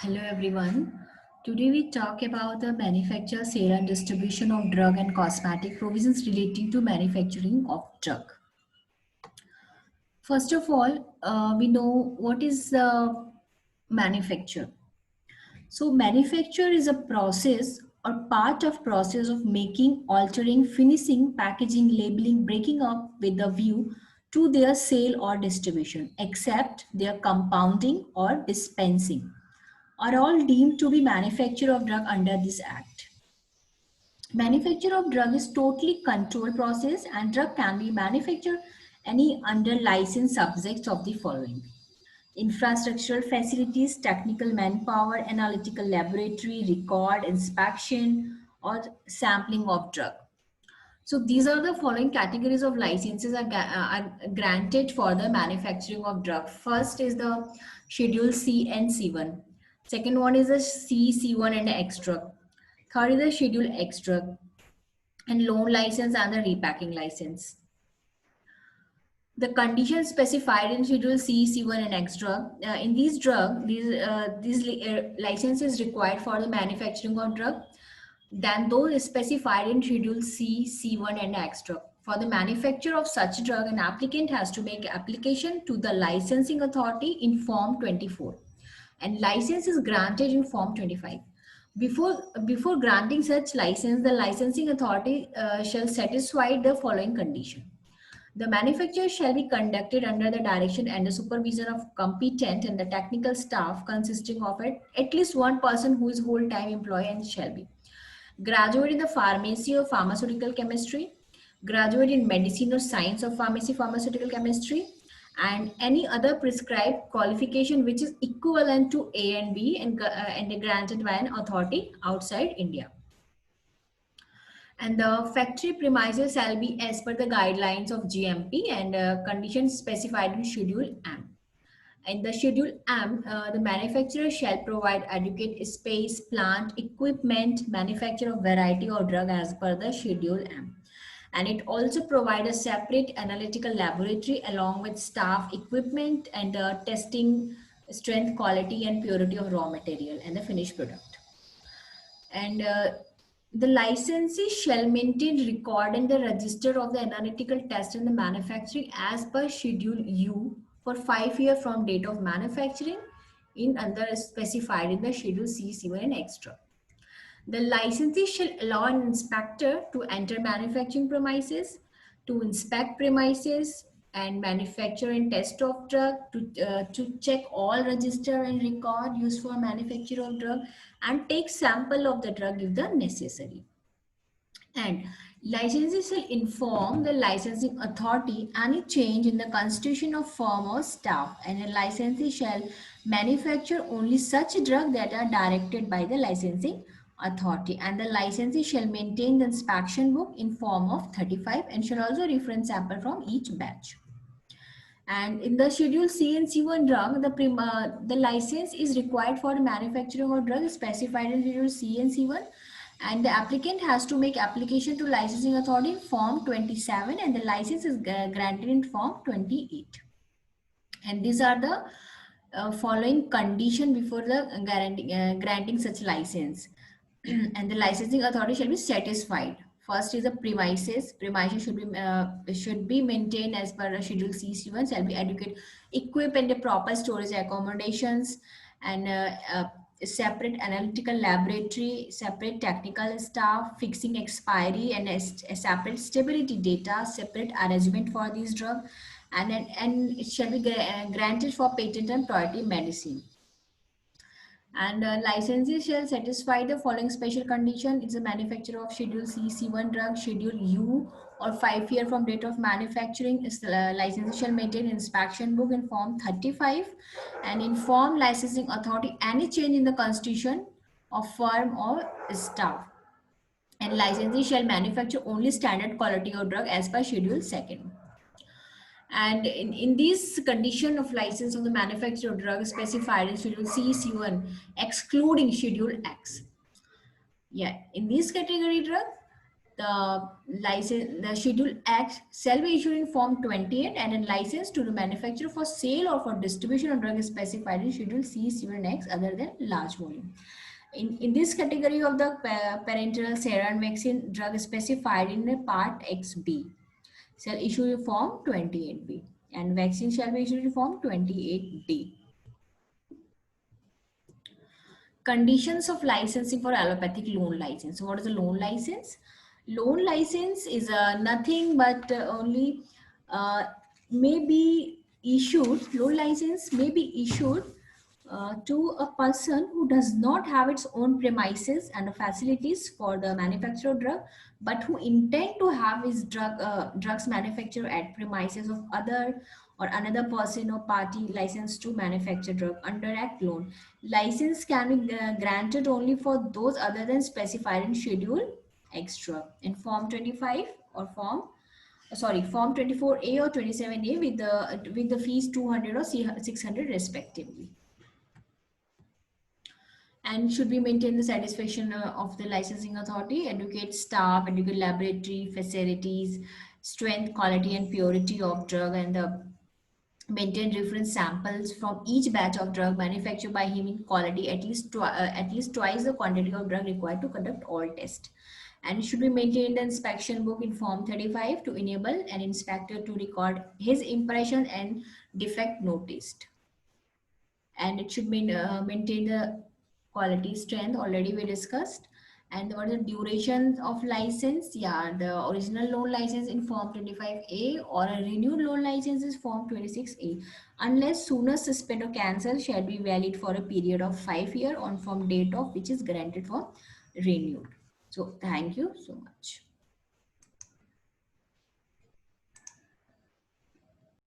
Hello everyone. Today we talk about the manufacture, sale and distribution of drug and cosmetic provisions relating to manufacturing of drug. First of all, we know what is manufacture. So manufacture is a process or part of process of making, altering, finishing, packaging, labeling, breaking up with a view to their sale or distribution, except their compounding or dispensing are all deemed to be manufacture of drug under this act. Manufacture of drug is totally controlled process and drug can be manufactured any under license subjects of the following. Infrastructural facilities, technical manpower, analytical laboratory, record, inspection, or sampling of drug. So these are the following categories of licenses are granted for the manufacturing of drug. First is the Schedule C and C1. Second one is the C, C1 and X drug. Third is the Schedule X drug and loan license and the repacking license. The conditions specified in Schedule C, C1 and X drug. In these drug, these licenses required for the manufacturing of drug than those specified in Schedule C, C1 and X drug. For the manufacture of such drug, an applicant has to make application to the licensing authority in Form 24 and license is granted in Form 25. Before granting such license, the licensing authority shall satisfy the following condition. The manufacture shall be conducted under the direction and the supervision of competent and the technical staff consisting of at least one person who is whole-time employee and shall be graduate in the pharmacy or pharmaceutical chemistry, graduate in medicine or science of pharmacy, pharmaceutical chemistry, and any other prescribed qualification which is equivalent to A and B and granted by an authority outside India. And the factory premises shall be as per the guidelines of GMP and conditions specified in Schedule M. In the Schedule M, the manufacturer shall provide adequate space, plant, equipment, manufacture of variety of drug as per the Schedule M. And it also provides a separate analytical laboratory along with staff, equipment, and testing strength, quality, and purity of raw material and the finished product. And the licensee shall maintain record in the register of the analytical test and the manufacturing as per Schedule U for 5 years from date of manufacturing in under specified in the Schedule C, C1 and extra. The licensee shall allow an inspector to enter manufacturing premises, to inspect premises and manufacture and test of drug, to check all register and record used for manufacture of drug and take sample of the drug if the necessary. And licensee shall inform the licensing authority any change in the constitution of firm or staff, and a licensee shall manufacture only such drug that are directed by the licensing authority, and the licensee shall maintain the inspection book in form of 35 and shall also reference sample from each batch. And in the Schedule C and C1 drug, the license is required for the manufacturing of drug specified in Schedule C and C1, and the applicant has to make application to licensing authority in Form 27 and the license is granted in Form 28. And these are the following condition before the granting such license. And the licensing authority shall be satisfied. First is the premises. Premises should be maintained as per Schedule C, C1, shall be adequate, equip and the proper storage accommodations, and a separate analytical laboratory, separate technical staff, fixing expiry, and a separate stability data, separate arrangement for these drugs, and it shall be granted for patent and priority medicine. And licensee shall satisfy the following special condition. It's a manufacturer of Schedule C, C1 drug, Schedule U, or 5 years from date of manufacturing. Licensee shall maintain inspection book in Form 35 and inform licensing authority any change in the constitution of firm or staff. And licensee shall manufacture only standard quality of drug as per Schedule 2nd. And in this condition of license of the manufacturer of drug specified in Schedule C, C1, excluding Schedule X. Yeah, in this category drug, The schedule X shall be issued in Form 28 and a license to the manufacturer for sale or for distribution of drug specified in Schedule C, Schedule X other than large volume. In this category of the parenteral sarin vaccine drug specified in the Part XB shall issue in Form 28B and vaccine shall be issued in Form 28D. Conditions of licensing for allopathic loan license. So what is a loan license? Loan license is nothing but only uh, may be issued, loan license may be issued to a person who does not have its own premises and facilities for the manufacture of drug, but who intend to have his drugs manufactured at premises of other or another person or party licensed to manufacture drug under Act loan. License can be granted only for those other than specified in Schedule Extra in Form 25 or Form 24A or 27A with the fees 200 or 600 respectively, and should be maintain the satisfaction of the licensing authority, educate staff, educate laboratory facilities, strength, quality, and purity of drug, and the maintain reference samples from each batch of drug manufactured by him in quality at least twice the quantity of drug required to conduct all tests. And it should be maintained an inspection book in Form 35 to enable an inspector to record his impression and defect noticed. And it should maintain the quality strength already we discussed. And what is the duration of license? Yeah, the original loan license in Form 25A or a renewed loan license is Form 26A, unless sooner suspend or cancel shall be valid for a period of 5 years on from date of which is granted for renewed. So thank you so much.